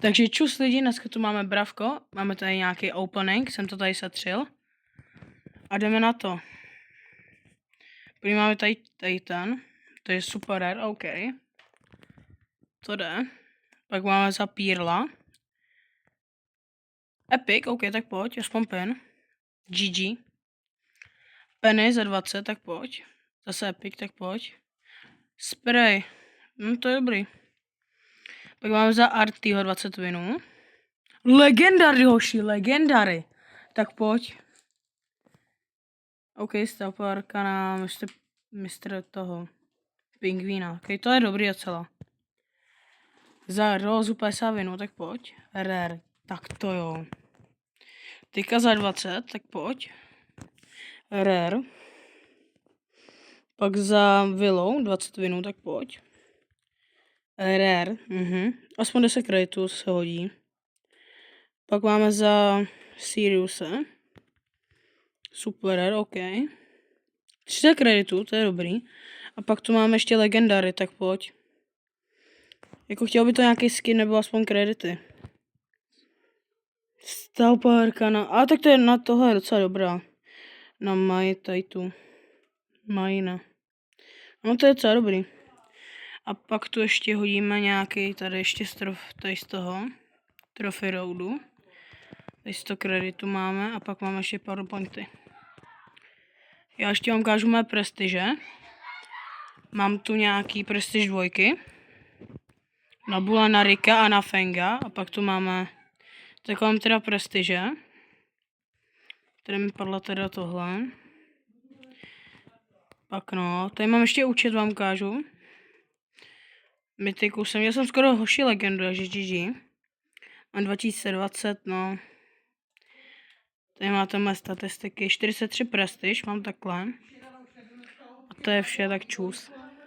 Takže čus lidi, dneska tu máme bravko, máme tady nějaký opening, jsem to tady setřil. A jdeme na to. První máme tady ten, to je super rare, OK. To jde. Pak máme za Pírla. Epic, OK, tak pojď, aspoň pin. GG. Penny za 20, tak pojď. Zase Epic, tak pojď. Spray, to je dobrý. Pak máme za Artyho 20 winů. Legendary, hoši, legendary. Tak pojď. OK, Staparka na mistr toho pingvína. OK, to je dobrý docela. Za Rozu 50 winů, tak pojď. Rare, tak to jo. Tyka za 20, tak pojď. Rare. Pak za Willow 20 winů, tak pojď. Rare, aspoň 10 kreditů se hodí. Pak máme za Siriuse. Super rare, OK. 30 kreditů, to je dobrý. A pak tu máme ještě legendary, tak pojď. Jako chtěl by to nějaký skin nebo aspoň kredity. Stavparka na... A tak to je na tohle docela dobrá. Na Mai tady tu. Majina. No to je docela dobrý. A pak tu ještě hodíme nějaký tady ještě tady z toho. Trophy roadu. Tady 100 kreditů máme a pak máme ještě powerpointy. Já ještě vám ukážu mé prestiže. Mám tu nějaký prestiž 2. Na Bula, na Rika a na Fenga. A pak tu máme takové teda prestiže. Tady mi padla teda tohle. Pak no, tady mám ještě účet, vám ukážu. Mytiku jsem, měl jsem skoro hoši legendu, takže GG. Mám 2020, no. Tady máte mé statistiky, 43 prestiž, mám takhle. A to je vše, tak čus.